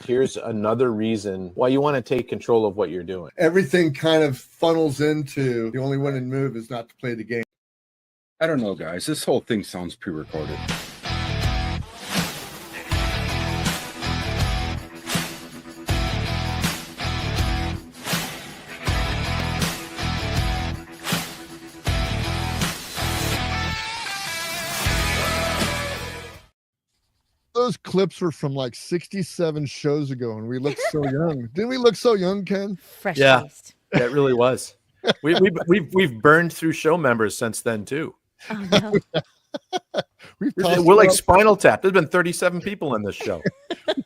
here's another reason why you want to take control of what you're doing. Everything kind of funnels into the only winning move is not to play the game. I don't know, guys. This whole thing sounds pre-recorded. Those clips were from like 67 shows ago, and we looked so young. Didn't we look so young, Ken? Fresh Yeah, faced. that really was. We've burned through show members since then too. Oh no. We're like Spinal Tap. There's been 37 people in this show.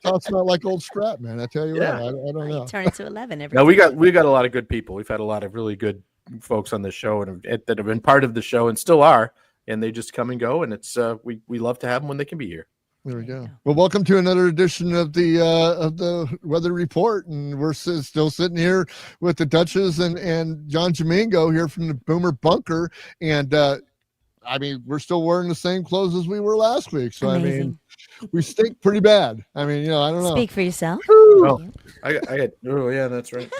Tossed about like old Strat, man. I tell you what, I don't know. Turn to 11 every No, time. we got a lot of good people. We've had a lot of really good folks on the show and that have been part of the show and still are, and they just come and go. And it's we love to have them when they can be here. There we go. Well, welcome to another edition of the Weather Report, and we're still sitting here with the Duchess and John Jamingo here from the Boomer Bunker, and I mean, we're still wearing the same clothes as we were last week, so Amazing. I mean, we stink pretty bad. I mean, I don't know. Speak for yourself. Oh, I got. Oh yeah, that's right.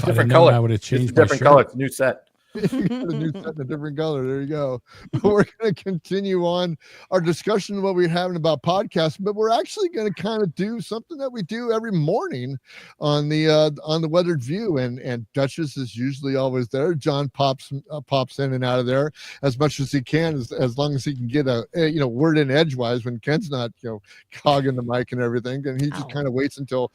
Different color. I would have changed my different shirt. color. It's a new set. You got a new set in a different color. There you go. We're going to continue on our discussion of what we're having about podcasts, but we're actually going to kind of do something that we do every morning on the Weathered View, and Duchess is usually always there. John pops in and out of there as much as he can, as long as he can get a word in edgewise when Ken's not cogging the mic and everything, and he just kind of waits until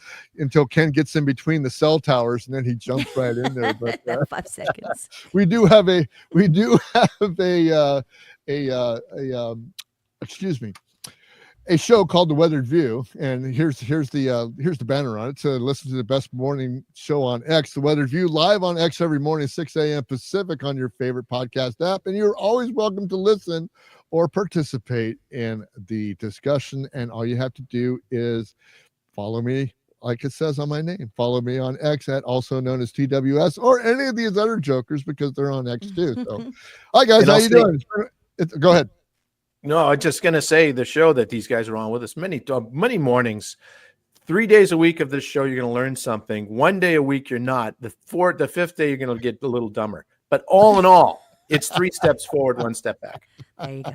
Ken gets in between the cell towers, and then he jumps right in there. But 5 seconds. we do have a show called The Weathered View, and here's the banner on it. So listen to the best morning show on X, The Weathered View, live on X every morning, 6 a.m. Pacific on your favorite podcast app, and you're always welcome to listen or participate in the discussion. And all you have to do is follow me. Like it says on my name, follow me on X at also known as TWS, or any of these other jokers, because they're on X too. So, hi guys, how you doing? Go ahead. No, I'm just gonna say the show that these guys are on with us many mornings, 3 days a week of this show. You're gonna learn something. 1 day a week, you're not. The fifth day, you're gonna get a little dumber. But all in all, it's 3 steps forward, 1 step back. There you go.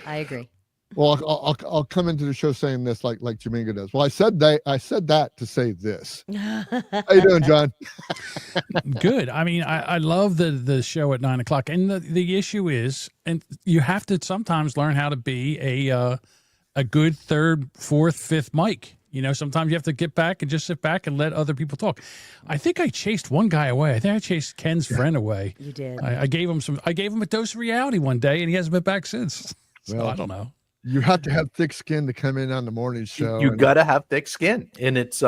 I agree. Well, I'll come into the show saying this like Jamingo does. Well, I said that to say this. How you doing, John? Good. I mean, I love the show at 9 o'clock, and the issue is, and you have to sometimes learn how to be a good third, fourth, fifth mic. Sometimes you have to get back and just sit back and let other people talk. I think I chased one guy away. I think I chased Ken's friend away. You did. I gave him a dose of reality one day, and he hasn't been back since. So I don't know. You have to have thick skin to come in on the morning show. You gotta have thick skin, and it's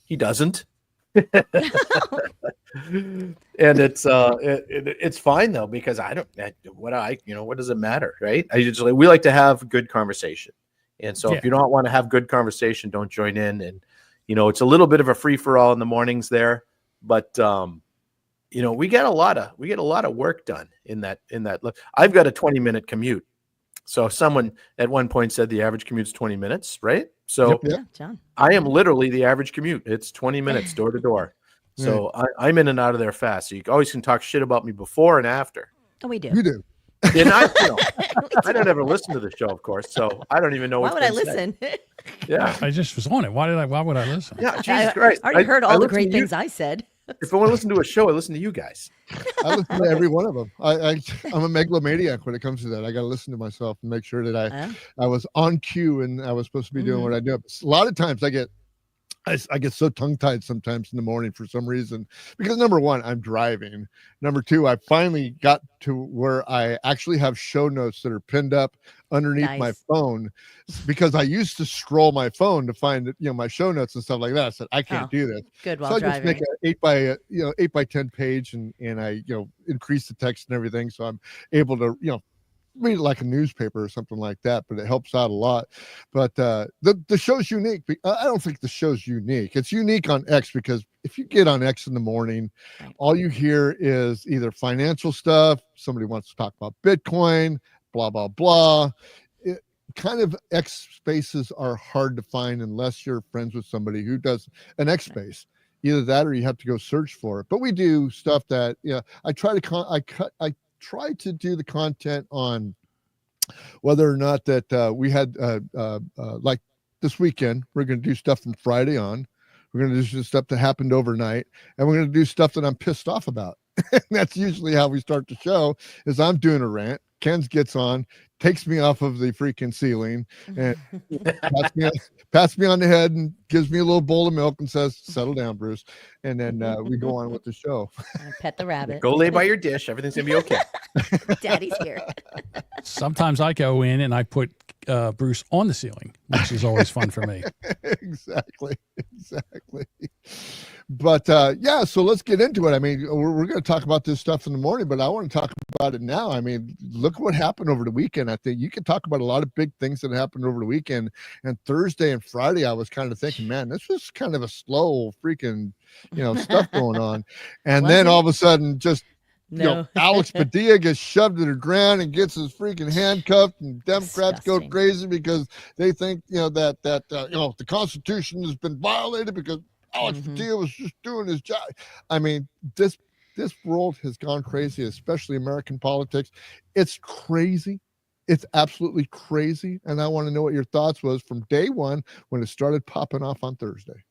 he doesn't. And it's fine though, because what does it matter, right? We like to have good conversation, and so if you don't want to have good conversation, don't join in. And it's a little bit of a free for all in the mornings there, but we get a lot of work done in that. I've got a 20-minute commute. So someone at one point said the average commute's 20 minutes, right? So John. I am literally the average commute. It's 20 minutes door to door. So I'm in and out of there fast. So you always can talk shit about me before and after. Oh, we do. You do. And I don't ever listen to the show, of course. So I don't even know Why what's would I been said. listen? Yeah. I just was on it. Why would I listen? Yeah, Jesus Christ. I already heard all the listen great to you. things I said. If I want to listen to a show, I listen to you guys. I listen to every one of them. I'm a megalomaniac when it comes to that. I got to listen to myself and make sure that I was on cue and I was supposed to be doing what I do. A lot of times I get so tongue-tied sometimes in the morning for some reason, because number one, I'm driving. Number two, I finally got to where I actually have show notes that are pinned up underneath my phone, because I used to scroll my phone to find my show notes and stuff like that. I said, I can't do this. Good. So I just make an 8 by 10 page and I increase the text and everything, so I'm able to read it like a newspaper or something like that, but it helps out a lot. But the show's unique. I don't think the show's unique. It's unique on X, because if you get on X in the morning, all you hear is either financial stuff, somebody wants to talk about Bitcoin, blah, blah, blah. kind of X spaces are hard to find unless you're friends with somebody who does an X space. Either that or you have to go search for it. But we do stuff that, I try to do the content on whether or not that we had like this weekend, we're going to do stuff from Friday on. We're going to do stuff that happened overnight, and we're going to do stuff that I'm pissed off about. That's usually how we start the show. Is I'm doing a rant. Ken's gets on, takes me off of the freaking ceiling, and pats me on the head and gives me a little bowl of milk and says, "Settle down, Bruce." And then we go on with the show. Pet the rabbit. Go lay by your dish. Everything's gonna be okay. Daddy's here. Sometimes I go in and I put Bruce on the ceiling, which is always fun for me. Exactly. But yeah, so let's get into it. I mean, we're going to talk about this stuff in the morning, but I want to talk about it now. I mean, look what happened over the weekend. I think you can talk about a lot of big things that happened over the weekend. And Thursday and Friday, I was kind of thinking, man, this was kind of a slow freaking, stuff going on. And then all of a sudden, just Alex Padilla gets shoved to the ground and gets his freaking handcuffed, and Democrats go crazy because they think that the Constitution has been violated because Alex Padilla was just doing his job. I mean, this world has gone crazy, especially American politics. It's crazy. It's absolutely crazy. And I want to know what your thoughts was from day one when it started popping off on Thursday.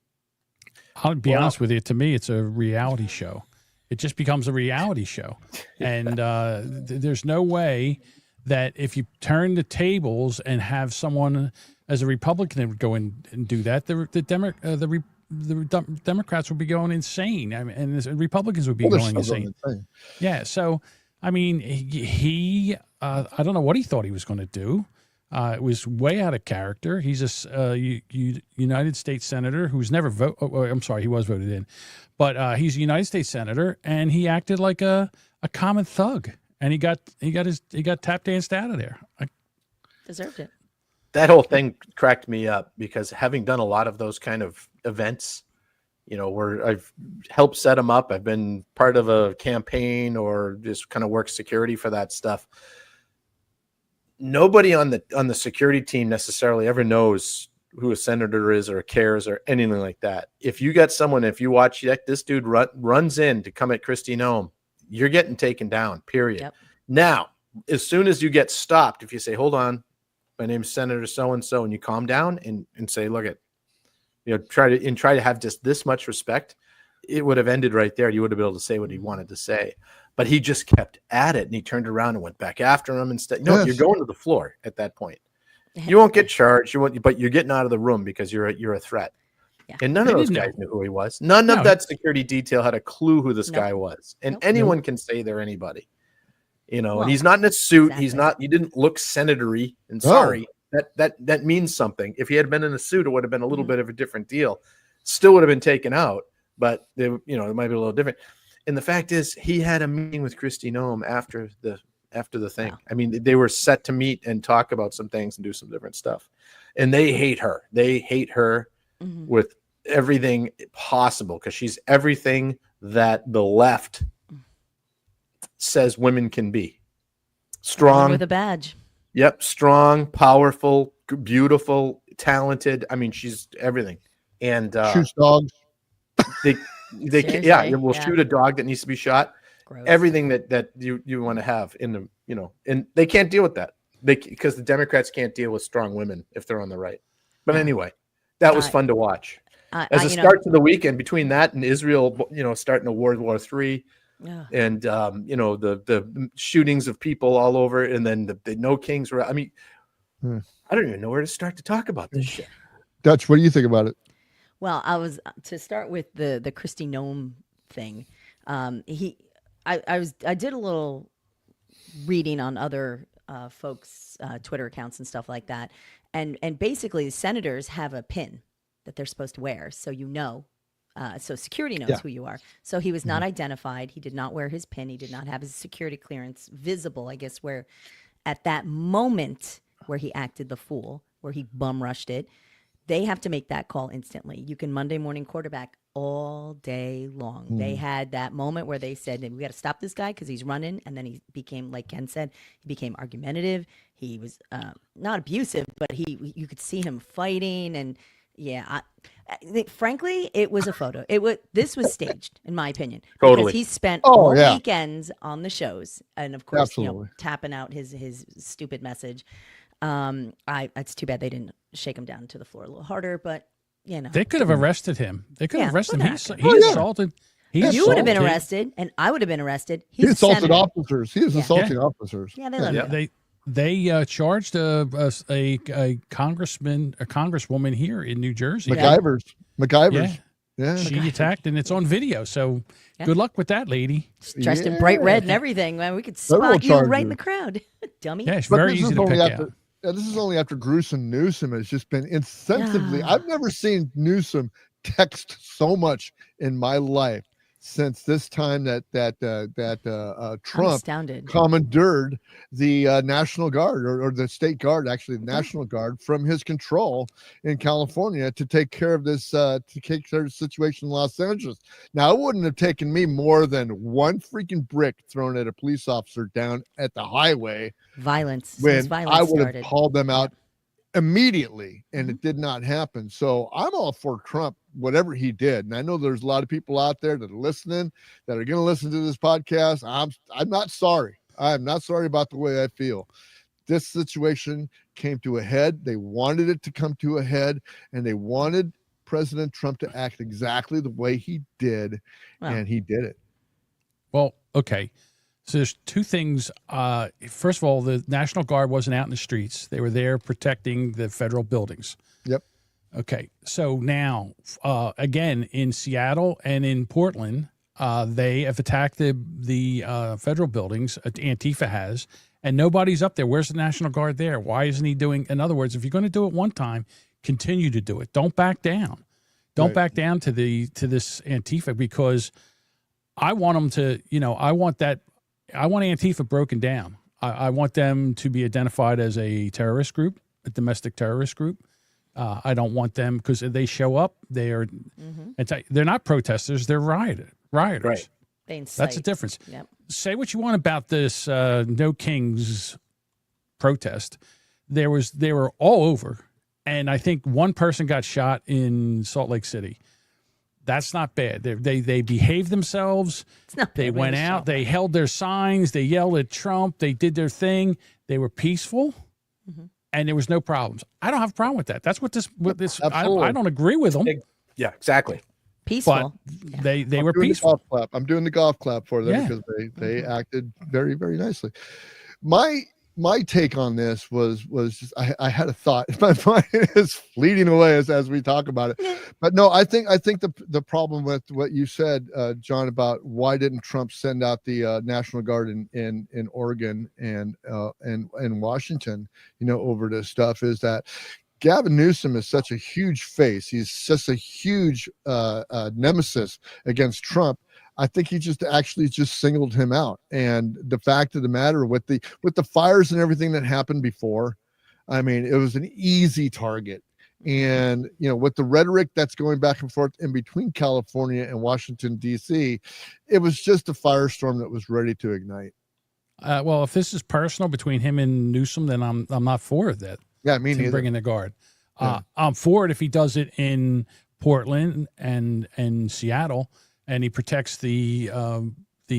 I'll be honest with you. To me, it's a reality show. It just becomes a reality show. And there's no way that if you turn the tables and have someone as a Republican that would go in and do that, the Democrats would be going insane. I mean, and the Republicans would be going insane. Yeah. So, I mean, he I don't know what he thought he was going to do. It was way out of character. He's a United States senator who's never voted. Oh, I'm sorry, he was voted in, but he's a United States senator, and he acted like a common thug, and he got tap danced out of there. Deserved it. That whole thing cracked me up because having done a lot of those kind of events, where I've helped set them up, I've been part of a campaign or just kind of work security for that stuff. Nobody on the security team necessarily ever knows who a senator is or cares or anything like that. If you got someone, if you watch this dude runs in to come at Kristi Noem, you're getting taken down, period. Yep. Now, as soon as you get stopped, if you say, hold on, my name's Senator so-and-so, and you calm down and say, look at, try to have just this much respect, it would have ended right there. You would have been able to say what he wanted to say. But he just kept at it, and he turned around and went back after him instead. No, You're going to the floor at that point. You won't get charged. But you're getting out of the room because you're a threat. Yeah. And none of those guys knew who he was. None of that security detail had a clue who this guy was. And anyone can say they're anybody. And he's not in a suit. Exactly. He's not. He didn't look senatory. And sorry, that means something. If he had been in a suit, it would have been a little bit of a different deal. Still would have been taken out, but it might be a little different. And the fact is, he had a meeting with Kristi Noem after the thing. Wow. I mean, they were set to meet and talk about some things and do some different stuff. And they hate her. They hate her with everything possible because she's everything that the left says women can be. Strong with a badge. Yep, strong, powerful, beautiful, talented. I mean, she's everything. And shoots dogs. We'll shoot a dog that needs to be shot. Gross. Everything that you want to have in the and they can't deal with that because the Democrats can't deal with strong women if they're on the right. But anyway, that was fun to watch. As a start to the weekend, between that and Israel, starting a World War III, and the shootings of people all over, and then the no kings were. I mean, I don't even know where to start to talk about this shit. Dutch, what do you think about it? Well, I was to start with the Kristi Noem thing. I did a little reading on other folks' Twitter accounts and stuff like that, and basically the senators have a pin that they're supposed to wear, so so security knows who you are. So he was not identified. He did not wear his pin. He did not have his security clearance visible. I guess where at that moment where he acted the fool, where he bum rushed it. They have to make that call instantly. You can Monday morning quarterback all day long. They had that moment where they said, we got to stop this guy because he's running. And then he became, like Ken said, he became argumentative. He was not abusive, but you could see him fighting. And yeah, I think, frankly, it was a photo. This was staged, in my opinion. Totally. Because he spent all yeah. weekends on the shows. And of course, Absolutely. tapping out his stupid message. It's too bad they didn't shake him down to the floor a little harder, but they could have arrested him. They could have arrested him. He assaulted. You would have been arrested, and I would have been arrested. He assaulted officers. He was assaulting officers. Yeah, they love him. They charged a congressman, a congresswoman here in New Jersey. MacGyver's. Yeah. She attacked, and it's on video. So good luck with that, lady. Dressed in bright red and everything. Man, we could spot you right in the crowd, dummy. Yeah, it's very easy to pick out. This is only after gruesome Newsom has just been insensibly. I've never seen Newsom text so much in my life since this time that Trump commandeered the National Guard or the State Guard, actually the National Guard, from his control in California to take care of this situation in Los Angeles. Now, it wouldn't have taken me more than one freaking brick thrown at a police officer down at the highway. Violence. When I would have called them out immediately, and it did not happen. So I'm all for Trump, whatever he did. And I know there's a lot of people out there that are listening, that are going to listen to this podcast. I'm not sorry. I'm not sorry about the way I feel. This situation came to a head. They wanted it to come to a head, and they wanted President Trump to act exactly the way he did, and he did it. Well, okay. So there's two things. First of all, the National Guard wasn't out in the streets. They were there protecting the federal buildings. Yep. Okay. So now, again, in Seattle and in Portland, they have attacked the federal buildings. Antifa has, and nobody's up there. Where's the National Guard there? Why isn't he doing? In other words, if you're going to do it one time, continue to do it. Don't back down. Don't back down to this Antifa, because I want them to. I want Antifa broken down. I want them to be identified as a terrorist group, a domestic terrorist group. I don't want them, because if they show up, they're not protesters, they're rioters. Right. That's the difference. Yep. Say what you want about this No Kings protest. They were all over, and I think one person got shot in Salt Lake City. That's not bad. They behaved themselves. It's not bad. They went out. They held their signs. They yelled at Trump. They did their thing. They were peaceful, and there was no problems. I don't have a problem with that. That's what this. I don't agree with them. Yeah, exactly. Peaceful. But they were peaceful. I'm doing the golf clap for them because they acted very, very nicely. My take on this was just I had a thought. My mind is fleeting away as we talk about it. But no, I think the problem with what you said, John, about why didn't Trump send out the National Guard in Oregon and Washington, over this stuff, is that Gavin Newsom is such a huge face. He's just a huge nemesis against Trump. I think he just singled him out. And the fact of the matter, with the fires and everything that happened before, I mean, it was an easy target. And, with the rhetoric that's going back and forth in between California and Washington, D.C., it was just a firestorm that was ready to ignite. Well, if this is personal between him and Newsom, then I'm not for that. Yeah, me neither. Bringing the guard. I'm for it if he does it in Portland and Seattle, and he protects the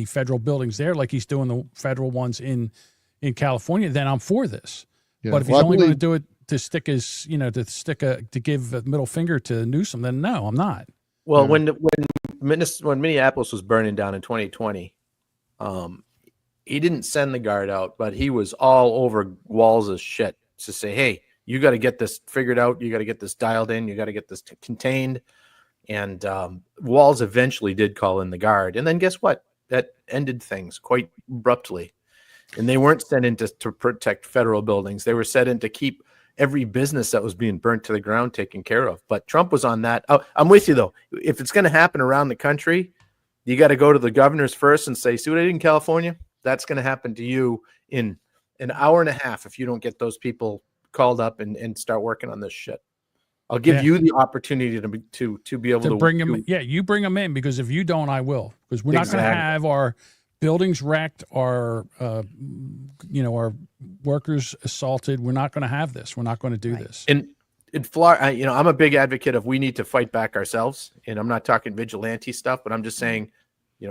federal buildings there like he's doing the federal ones in California. Then I'm for this. Yeah. But if he's only going to do it to stick his, to give a middle finger to Newsom, then no, I'm not. Well, when Minneapolis was burning down in 2020, he didn't send the guard out, but he was all over Walz' shit to say, hey, you got to get this figured out. You got to get this dialed in. You got to get this contained. And Walz eventually did call in the guard. And then guess what? That ended things quite abruptly. And they weren't sent in to protect federal buildings. They were sent in to keep every business that was being burnt to the ground taken care of. But Trump was on that. Oh, I'm with you, though. If it's going to happen around the country, you got to go to the governors first and say, see what I did in California? That's going to happen to you in an hour and a half if you don't get those people called up and start working on this shit. I'll give you the opportunity to be able to bring them. Yeah, you bring them in, because if you don't, I will. Because we're not going to have our buildings wrecked, our our workers assaulted. We're not going to have this. We're not going to do this. In Florida, I'm a big advocate of we need to fight back ourselves, and I'm not talking vigilante stuff, but I'm just saying,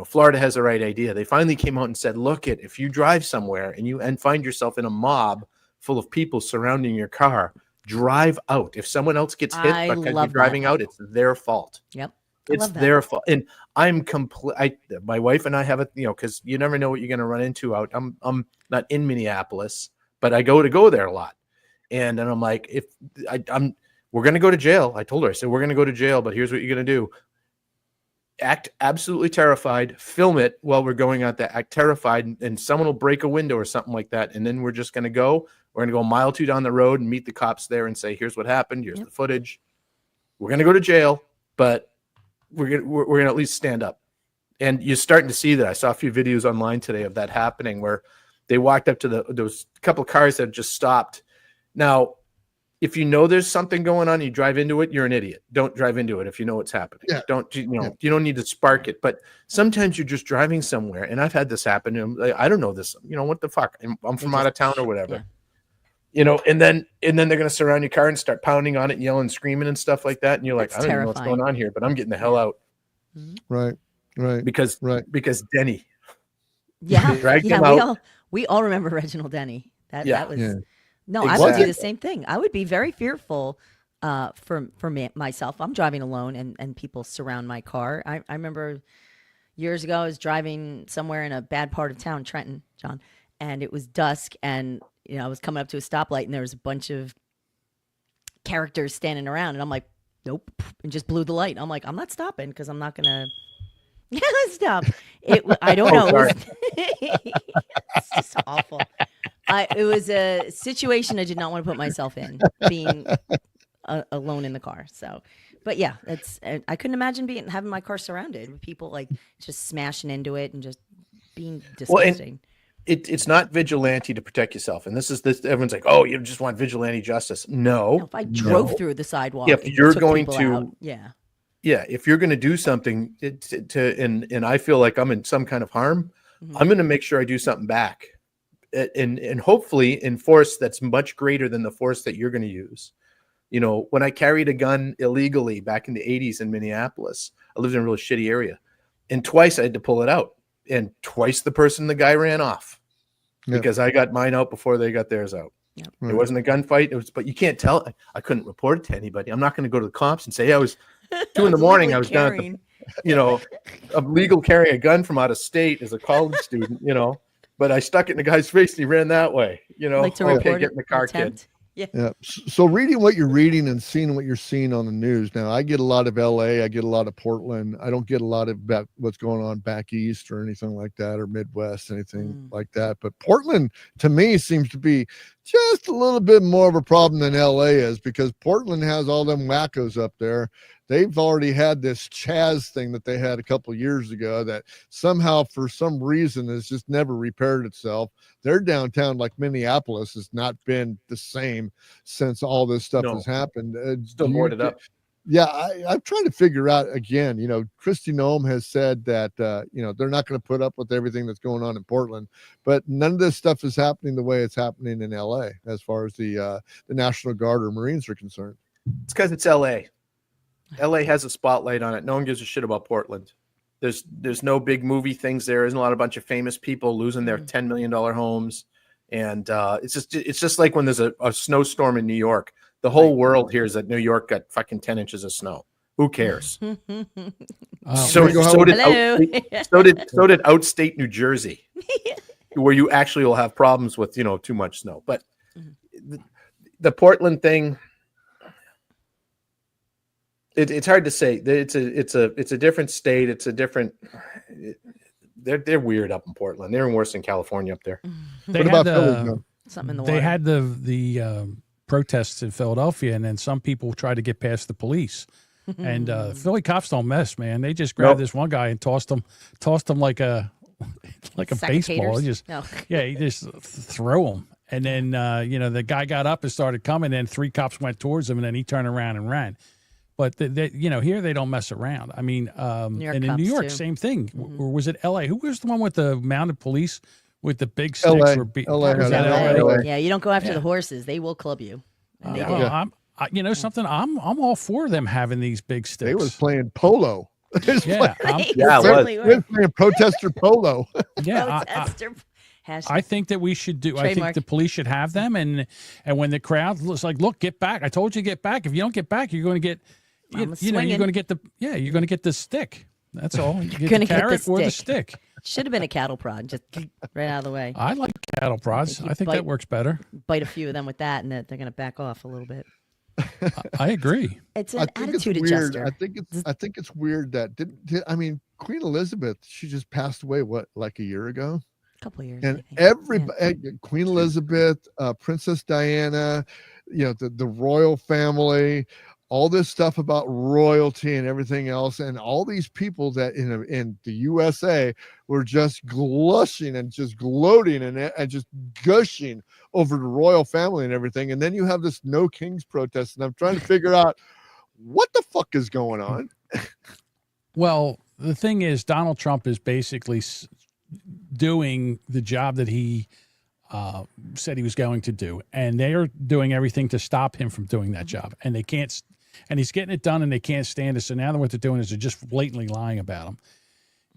Florida has the right idea. They finally came out and said, look, if you drive somewhere and find yourself in a mob full of people surrounding your car, drive out. If someone else gets hit because you're driving out, it's their fault. Yep. It's their fault. And I'm my wife and I have it, because you never know what you're going to run into out. I'm not in Minneapolis, but I go there a lot. And I'm like, we're going to go to jail. I told her, I said, we're going to go to jail, but here's what you're going to do. Act absolutely terrified, film it while we're going out there, act terrified, and someone will break a window or something like that. And then we're just going to go. We're going to go a mile or two down the road and meet the cops there and say, here's what happened. Here's the footage. We're going to go to jail, but we're going to at least stand up. And you're starting to see that. I saw a few videos online today of that happening where they walked up to those couple of cars that just stopped. Now, if you know there's something going on, you drive into it, you're an idiot. Don't drive into it if you know what's happening. Yeah. You don't need to spark it. But sometimes you're just driving somewhere, and I've had this happen. And I don't know this. What the fuck? I'm from out of town or whatever. Yeah. And then they're going to surround your car and start pounding on it, and yelling, screaming, and stuff like that. And you're like, I don't know what's going on here, but I'm getting the hell out. Right. Because Denny. Yeah. Dragged him out. We all remember Reginald Denny. That was. Yeah. No, exactly. I would do the same thing. I would be very fearful for myself. I'm driving alone and people surround my car. I remember years ago I was driving somewhere in a bad part of town, Trenton, John, and it was dusk, and I was coming up to a stoplight and there was a bunch of characters standing around, and I'm like, nope, and just blew the light. I'm like, I'm not stopping because I'm not gonna stop. I don't know. It's just awful. It was a situation I did not want to put myself in, being alone in the car. So, but yeah, I couldn't imagine having my car surrounded with people like just smashing into it and just being disgusting. Well, it's not vigilante to protect yourself. And this everyone's like, oh, you just want vigilante justice. No. If I drove through the sidewalk, if you're going to, out, if you're going to do something and I feel like I'm in some kind of harm, I'm going to make sure I do something back. And hopefully in force that's much greater than the force that you're going to use. When I carried a gun illegally back in the 80s in Minneapolis, I lived in a really shitty area, and twice I had to pull it out, and twice the guy ran off because I got mine out before they got theirs out. Yep. It wasn't a gunfight. But you can't tell. I couldn't report it to anybody. I'm not going to go to the cops and say, I was 2 a.m. I was down at I'm legal carrying a gun from out of state as a college student, But I stuck it in the guy's face and he ran that way. Like to report get in the car, kid. Yeah. So reading what you're reading and seeing what you're seeing on the news. Now, I get a lot of LA. I get a lot of Portland. I don't get a lot about what's going on back east or anything like that, or Midwest, anything like that. But Portland, to me, seems to be just a little bit more of a problem than LA is, because Portland has all them wackos up there. They've already had this Chaz thing that they had a couple of years ago that somehow, for some reason, has just never repaired itself. Their downtown, like Minneapolis, has not been the same since all this stuff has happened. Still boarded up. Yeah, I'm trying to figure out again. Kristi Noem has said that they're not going to put up with everything that's going on in Portland, but none of this stuff is happening the way it's happening in LA as far as the National Guard or Marines are concerned. It's because it's LA. LA has a spotlight on it. No one gives a shit about Portland. There's no big movie things there. Isn't a bunch of famous people losing their $10 million homes, and it's just like when there's a snowstorm in New York. The whole world hears that New York got fucking 10 inches of snow. Who cares? So did outstate New Jersey, where you actually will have problems with too much snow. But the Portland thing. It's hard to say. It's a different state. It's a different. They're weird up in Portland. They're worse than California up there. They what had about something in the water. They had the protests in Philadelphia, and then some people tried to get past the police. And Philly cops don't mess, man. They just grabbed this one guy and tossed him like a baseball. You just you just throw him. And then, the guy got up and started coming, and 3 cops went towards him, and then he turned around and ran. But, here they don't mess around. I mean, and in New York, too. Same thing. Or was it L.A.? Who was the one with the mounted police with the big sticks? LA. Was that LA. Yeah, you don't go after the horses. They will club you. And they do. Something, I'm all for them having these big sticks. They was playing polo. Yeah, We're playing protester polo. Yeah, I think that we should do. I think the police should have them, and when the crowd looks like, look, get back. I told you to get back. If you don't get back, you're going to get, you're going to get you're going to get the stick. That's all. You're going to get the carrot or the stick. Should have been a cattle prod, just right out of the way. I like cattle prods. I think that works better. Bite a few of them with that, and they're going to back off a little bit. I agree. It's an attitude adjuster. I think it's weird that Queen Elizabeth, she just passed away like a year ago. Couple years, and everybody, Queen Elizabeth, Princess Diana, the royal family, all this stuff about royalty and everything else, and all these people that in the USA were just glushing and just gloating and just gushing over the royal family and everything. And then you have this No Kings protest, and I'm trying to figure out what the fuck is going on. Well, the thing is, Donald Trump is basically doing the job that he said he was going to do, and they are doing everything to stop him from doing that job, and they can't, and he's getting it done, and they can't stand it. So now what they're doing is they're just blatantly lying about him.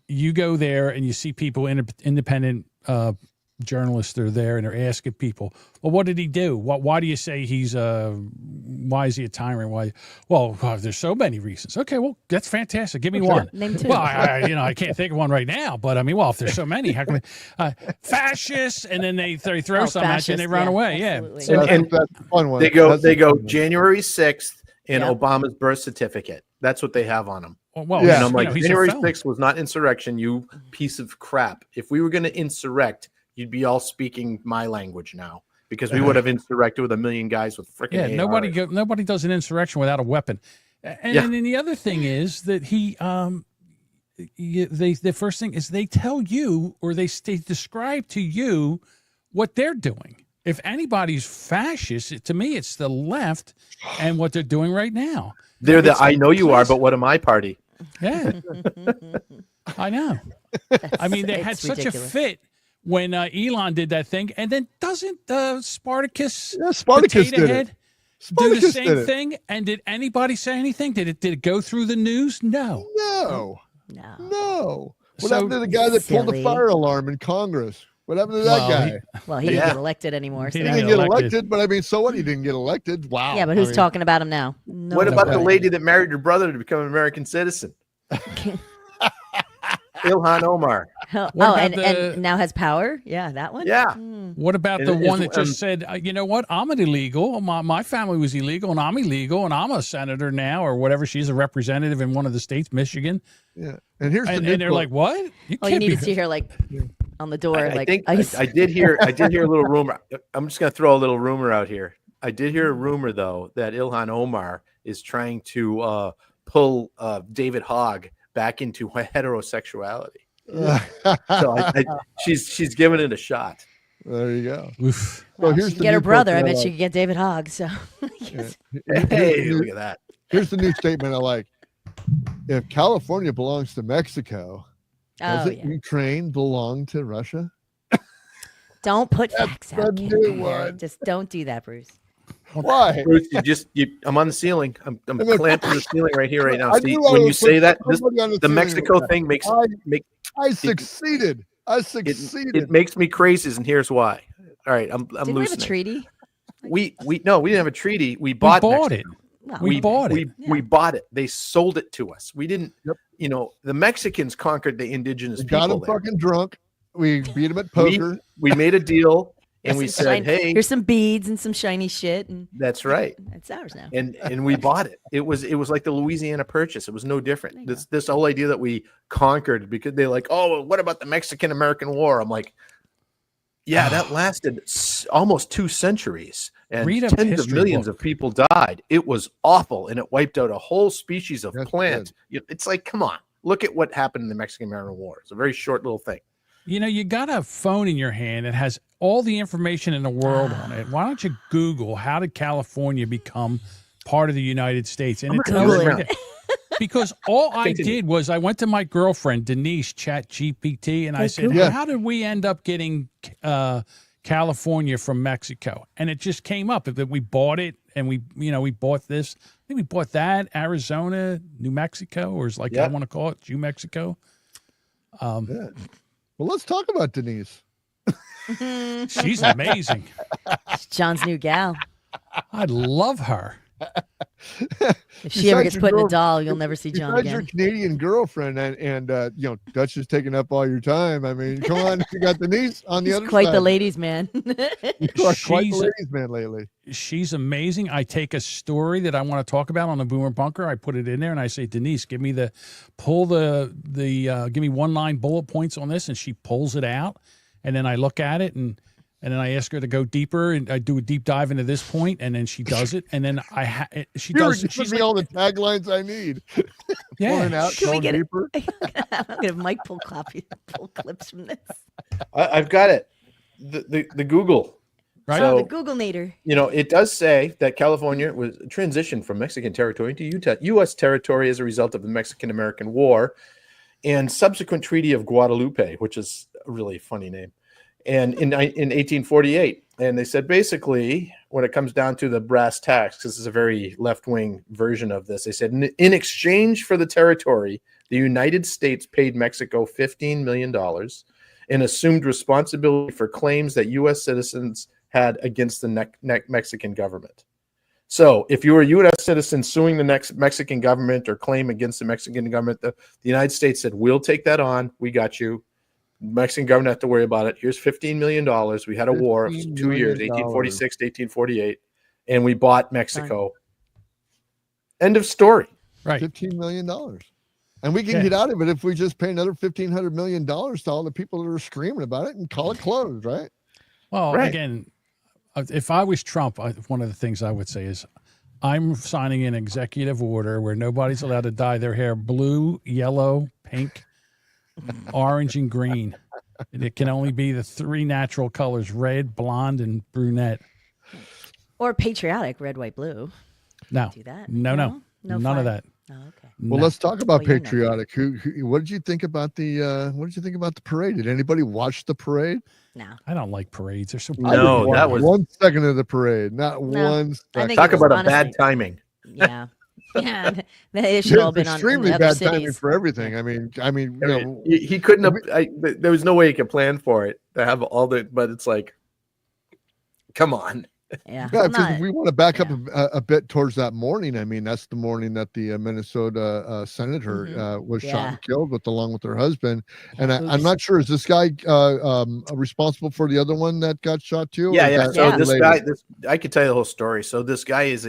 You go there and you see people, independent journalists are there, and they're asking people, well, what did he do? Why do you say why is he a tyrant? Why? Well, there's so many reasons. Okay, well, that's fantastic. Give me one. Name 2. Well, I can't think of one right now, but I mean, well, if there's so many, how come fascists? And then they throw something at you and they run away. Absolutely. Yeah. So, and that's a fun one. They go January 6th in Obama's birth certificate. That's what they have on him. well, And I'm like, he's January 6th was not insurrection, you piece of crap. If we were going to insurrect, you'd be all speaking my language now, because we would have insurrected with 1 million guys with freaking AR. Nobody does an insurrection without a weapon. And then the other thing is that the first thing is they tell you, or they describe to you what they're doing. If anybody's fascist, to me, it's the left and what they're doing right now. They're I know you are, but what am I party? Yeah, I know. I mean, they had such ridiculous. a fit when Elon did that thing, and then doesn't Spartacus Spartacus Potato did Head it. do the Spartacus same did it. thing? And did anybody say anything? Did it go through the news? No. No. What So happened to the guy that pulled the silly. fire alarm in Congress? What happened to that guy? Well, he didn't get elected anymore. So He He didn't didn't get get elected. elected, but I mean, so what? He didn't get elected. Wow. yeah, but who's talking about him now? No What one. about the lady that married her brother to become an American citizen? Ilhan Omar. And now has power? Yeah, that one? Yeah. What about And the it's- one that just said, you know what? I'm an illegal. My family was illegal, and I'm illegal, and I'm a senator now, or whatever. She's a representative in one of the states, Michigan. Yeah. And here's And the they're like, what? You Oh, you can't need be to see her like on the door, I like think ice. I did hear a little rumor. I'm just going to throw a little rumor out here. I did hear a rumor, though, that Ilhan Omar is trying to pull David Hogg back into heterosexuality. So she's giving it a shot. There you go. Oof. So Well, here's she the could get her new brother. I quote bet I she like. could get David Hogg. So Hey, look at that. Here's the new statement I like. If California belongs to Mexico, doesn't Ukraine belong to Russia? don't put That's facts the out. new Ken. one. Just don't do that, Bruce. Why? Bruce, I'm on the ceiling. I'm clamped to the ceiling right here, right now. I See, knew I when you was say that, somebody on the ceiling Mexico with thing that. I succeeded. it makes me crazy, and here's why. All right, I'm Didn't we have a loosening. treaty? We didn't have a treaty. We bought it. Mexico. No, We bought it. We bought it. They sold it to us. We didn't. The Mexicans conquered the indigenous We got people. him there. fucking drunk. We beat him at poker. We made a deal, and we Here's some said, "Hey, here's some beads and some shiny shit, and that's right." it's ours now. And we bought it. It was like the Louisiana Purchase. It was no There different. you This whole idea that we conquered, because they're like, oh, well, what about the Mexican-American War? I'm like, yeah, that lasted almost 2 centuries, and Read a tens of history millions book. of people died. It was awful, and it wiped out a whole species of Yes, it plant. It's like, come on, look at what happened in the Mexican-American War. It's a very short little thing. You got a phone in your hand that has all the information in the world on it. Why don't you Google how did California become part of the United States? And it tells you that. Because all I did was I went to my girlfriend, Denise, Chat GPT, and I said, how did we end up getting California from Mexico? And it just came up that we bought it, and we bought this. I think we bought that, Arizona, New Mexico, or is I want to call it New Mexico. Well, let's talk about Denise. She's amazing. She's John's new gal. I love her. If she ever gets put in a doll, you'll never see John again. Your Canadian girlfriend and Dutch is taking up all your time. I mean, come on, you got Denise on the other quite side. the ladies' man. You are quite the ladies' man lately. She's amazing. I take a story that I want to talk about on the Boomer Bunker. I put it in there and I say, Denise, give me give me one line bullet points on this, and she pulls it out, and then I look at it and then I ask her to go deeper, and I do a deep dive into this point, and then she does it, and then she does. She's me all the taglines I need. Yeah, out, Can we get deeper. I'm gonna Mike pull clips from this. I've got it. The Google. Right. So, the Google-nator. It does say that California was transitioned from Mexican territory to U.S. territory as a result of the Mexican-American War and subsequent Treaty of Guadalupe, which is a really funny name. And in 1848, and they said basically when it comes down to the brass tacks, because this is a very left-wing version of this, they said in exchange for the territory, the United States paid Mexico $15 million and assumed responsibility for claims that U.S. citizens had against the Mexican government. So if you were a U.S. citizen suing the next Mexican government or claim against the Mexican government, the United States said, we'll take that on. We got you. Mexican government have to worry about it. Here's $15 million. We had a war of 2 years, 1846 to 1848, and we bought Mexico. End of story. Right. $15 million. And we can get out of it if we just pay another $1,500 million to all the people that are screaming about it and call it closed, right? Well, again, if I was Trump, one of the things I would say is I'm signing an executive order where nobody's allowed to dye their hair blue, yellow, pink, orange, and green. It can only be the three natural colors: red, blonde, and brunette. Or patriotic, red, white, blue. No. Do that? No. None of that. Oh, okay. Well, let's talk about Well, patriotic. What did you think about the parade? Did anybody watch the parade? No. I don't like parades. They're so No, that was 1 second of the parade. Not one second. Talk about a bad timing. Yeah. Yeah. They should all been on extremely other bad cities. timing for everything. I mean, he couldn't have. There was no way he could plan for it to have all the. But it's like, come on. Yeah. If we want to back up a bit towards that morning, I mean, that's the morning that the Minnesota senator was shot and killed along with her husband. And I'm not sure, is this guy responsible for the other one that got shot too? Yeah. So this guy, I could tell you the whole story. So this guy is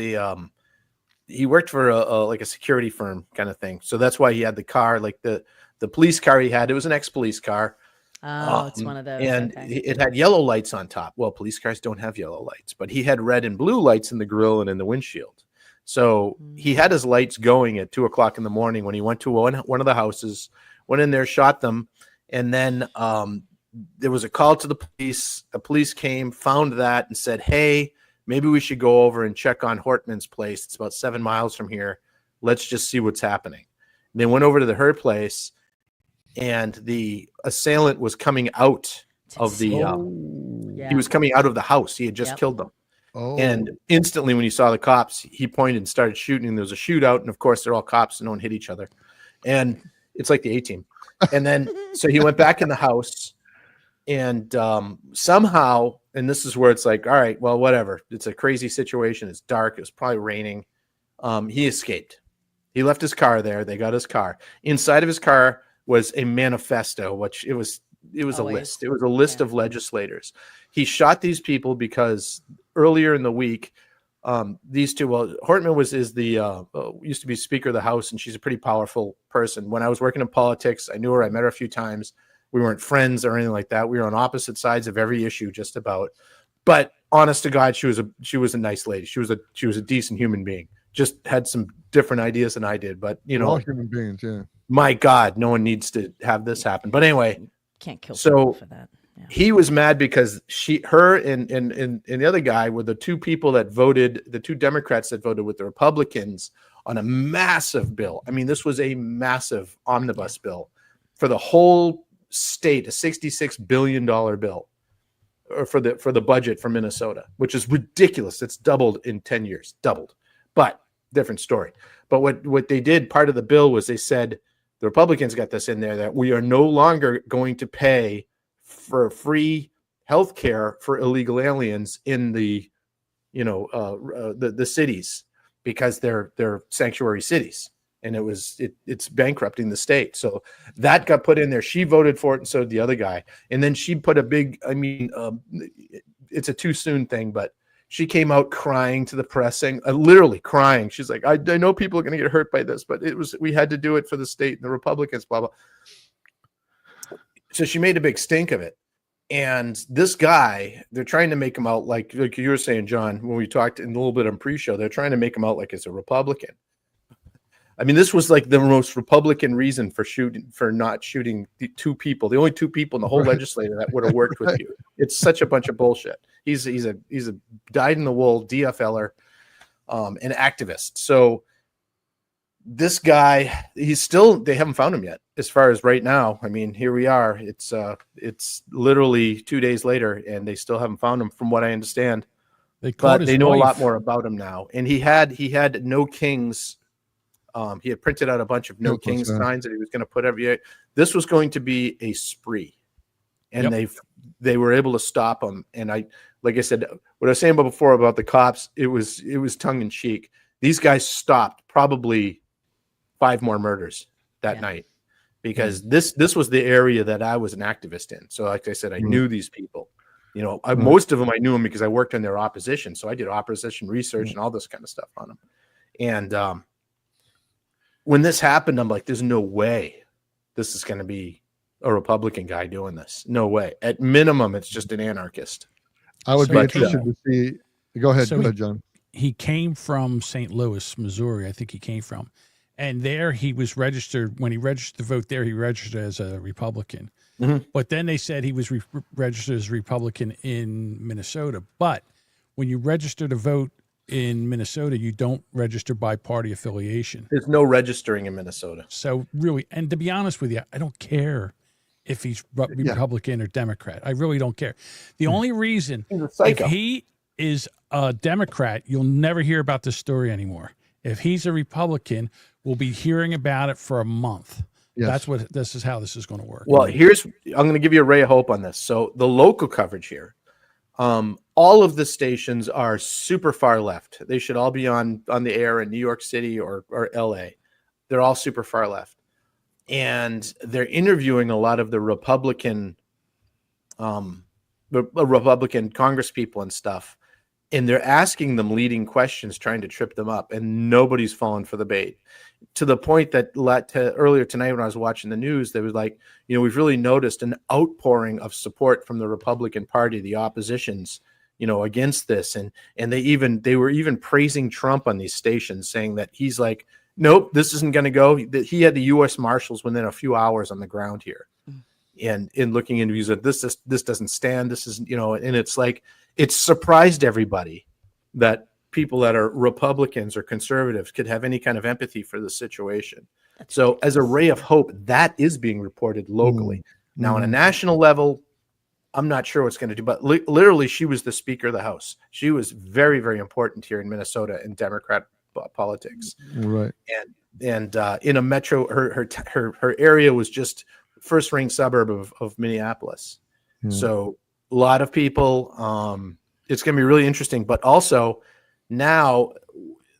he worked for a security firm kind of thing. So that's why he had the car, like the police car he had. It was an ex-police car. Oh, it's one of those. And it had yellow lights on top. Well, police cars don't have yellow lights, but he had red and blue lights in the grille and in the windshield. So he had his lights going at 2:00 in the morning when he went to one of the houses, went in there, shot them. And then there was a call to the police. The police came, found that, and said, hey, maybe we should go over and check on Hortman's place. It's about 7 miles from here. Let's just see what's happening. And they went over to her place. And the assailant was coming out of the he was coming out of the house. He had just killed them. And instantly when he saw the cops, he pointed and started shooting. There was a shootout, and of course they're all cops and don't hit each other. And it's like the A-Team. And then so he went back in the house, and somehow, and this is where it's like, all right, well, whatever. It's a crazy situation. It's dark. It was probably raining. He escaped. He left his car there. They got his car. Inside of his car was a manifesto, which it was a list. It was a list of legislators. He shot these people because earlier in the week, these two, Hortman used to be Speaker of the House, and she's a pretty powerful person. When I was working in politics, I knew her. I met her a few times. We weren't friends or anything like that. We were on opposite sides of every issue, just about. But honest to God, she was a nice lady. She was a decent human being. Just had some different ideas than I did. But all human beings, yeah. My God, no one needs to have this happen. But anyway, Can't kill So people for that. Yeah. he was mad because her and the other guy were the two people that voted, the two Democrats that voted with the Republicans on a massive bill. I mean, this was a massive omnibus bill for the whole state, a $66 billion bill for the budget for Minnesota, which is ridiculous. It's doubled in 10 years, doubled, but different story. But what they did, part of the bill was they said, the Republicans got this in there, that we are no longer going to pay for free health care for illegal aliens in the, the cities, because they're sanctuary cities, and it's bankrupting the state. So that got put in there. She voted for it, and so did the other guy. And then she put a big, it's a too soon thing, but she came out crying to the press, saying, literally crying. She's like, I know people are going to get hurt by this, but we had to do it for the state and the Republicans, blah, blah. So she made a big stink of it. And this guy, they're trying to make him out like you were saying, John, when we talked in a little bit on pre-show, they're trying to make him out like it's a Republican. I mean, this was like the most Republican reason for not shooting the two people, the only two people in the whole legislature that would have worked with you. It's such a bunch of bullshit. He's a dyed-in-the-wool DFLer, an activist. So this guy, they haven't found him yet, as far as right now. I mean, here we are. It's literally 2 days later, and they still haven't found him, from what I understand. But they know a lot more about him now. And he had no kings. He had printed out a bunch of no kings signs that he was going to put every year. This was going to be a spree, and they were able to stop him. And like I said, what I was saying before about the cops, it was tongue in cheek. These guys stopped probably 5 more murders that night, because this was the area that I was an activist in. So like I said, I knew these people. Most of them I knew them because I worked in their opposition. So I did opposition research and all this kind of stuff on them. And when this happened, I'm like, there's no way this is going to be a Republican guy doing this. No way. At minimum, it's just an anarchist. I would be interested to see. Go ahead, John. He came from St. Louis, Missouri, I think he came from. And there he was registered. When he registered to vote there, he registered as a Republican. Mm-hmm. But then they said he was registered as a Republican in Minnesota. But when you register to vote in Minnesota, you don't register by party affiliation. There's no registering in Minnesota. So really, and to be honest with you, I don't care if he's Republican or Democrat. I really don't care. The only reason, if he is a Democrat, you'll never hear about this story anymore. If he's a Republican, we'll be hearing about it for a month. Yes. This is how this is going to work. Well, I'm going to give you a ray of hope on this. So the local coverage here, all of the stations are super far left. They should all be on the air in New York City or LA. They're all super far left. And they're interviewing a lot of the Republican Congress people and stuff. And they're asking them leading questions, trying to trip them up, and nobody's falling for the bait. To the point that earlier tonight when I was watching the news, they was like, we've really noticed an outpouring of support from the Republican Party, the oppositions, against this. And they were even praising Trump on these stations, saying that he's like, nope, this isn't going to go. He had the U.S. Marshals within a few hours on the ground here. And in looking into views, this doesn't stand. This is, and it's like, it's surprised everybody that people that are Republicans or conservatives could have any kind of empathy for the situation. So as a ray of hope, that is being reported locally. Now on a national level, I'm not sure what's going to do, but literally she was the Speaker of the House. She was very, very important here in Minnesota in Democrat politics. Right. And in a metro, her area was just first ring suburb of Minneapolis. So a lot of people, it's going to be really interesting, but also now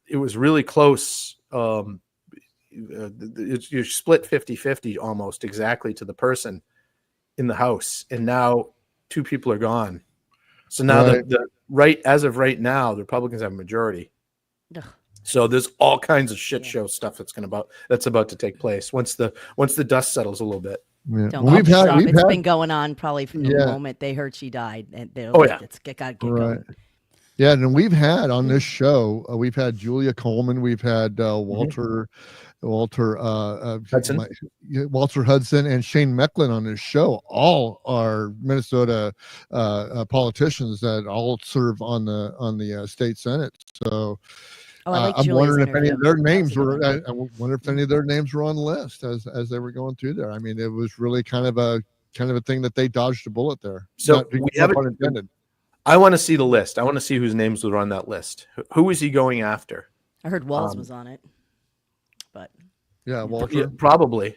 it was really close. You're split 50-50 almost exactly to the person in the House. And now 2 people are gone. So now as of right now, the Republicans have a majority. Ugh. So there's all kinds of shit show stuff that's about to take place once the dust settles a little bit. Yeah. It's been going on probably from the moment they heard she died, and it's got to get going. Yeah, and we've had on this show, we've had Julia Coleman, we've had Walter Hudson. Walter Hudson, and Shane Mecklin on this show. All are Minnesota politicians that all serve on the state senate. So I'm wondering if any of their names were. I wonder if any of their names were on the list as they were going through there. I mean, it was really kind of a thing that they dodged a bullet there. So we have unintended. I want to see the list. I want to see whose names were on that list. Who is he going after? I heard Walz was on it, but yeah, Walter. Yeah, probably.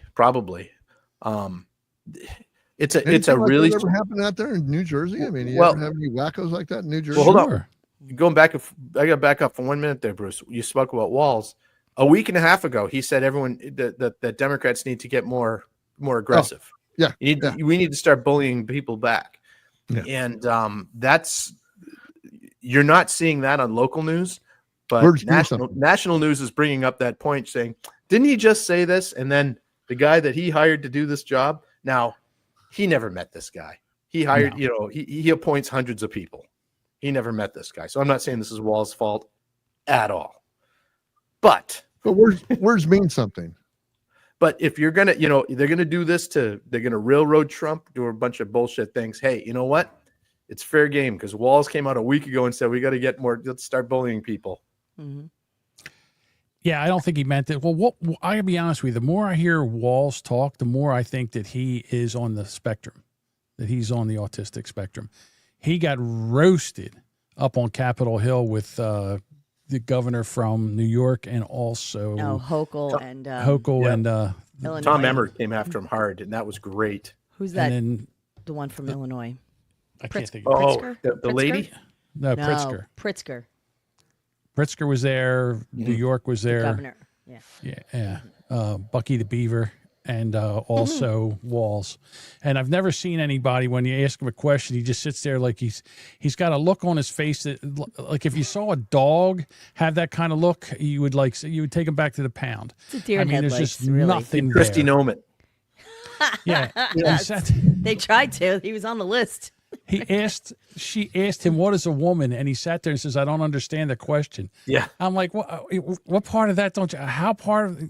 It's a really ever happened out there in New Jersey. I mean, you ever have any wackos like that in New Jersey? Well, hold on. Going back, I got to back up for 1 minute there, Bruce. You spoke about Walz. A week and a half ago, he said that Democrats need to get more aggressive. Oh, yeah, we need to start bullying people back. Yeah. And you're not seeing that on local news, but national news is bringing up that point, saying, "Didn't he just say this?" And then the guy that he hired to do this job, now he never met this guy. He hired, he appoints hundreds of people. He never met this guy, so I'm not saying this is Walz's fault at all. But words mean something. But if you're gonna, they're gonna do this they're gonna railroad Trump, do a bunch of bullshit things. Hey, you know what? It's fair game because Walz came out a week ago and said we got to get more. Let's start bullying people. Mm-hmm. Yeah, I don't think he meant it. Well, I gotta be honest with you. The more I hear Walz talk, the more I think that he is on the spectrum, that he's on the autistic spectrum. He got roasted up on Capitol Hill with the governor from New York and also Hochul and Illinois. Tom Emmer came after him hard, and that was great. Who's that? The one from Illinois. I can't think of it. The lady? No, Pritzker. Pritzker was there. New York was there. The governor. Yeah. Bucky the Beaver. And also Walz. And I've never seen anybody, when you ask him a question, he just sits there like he's got a look on his face that, like, if you saw a dog have that kind of look, you would take him back to the pound. It's a deer there's just nothing Christy there. Noman. Yeah. They tried to. He was on the list. She asked him, "What is a woman?" And he sat there and says, "I don't understand the question." Yeah. I'm like, what part of that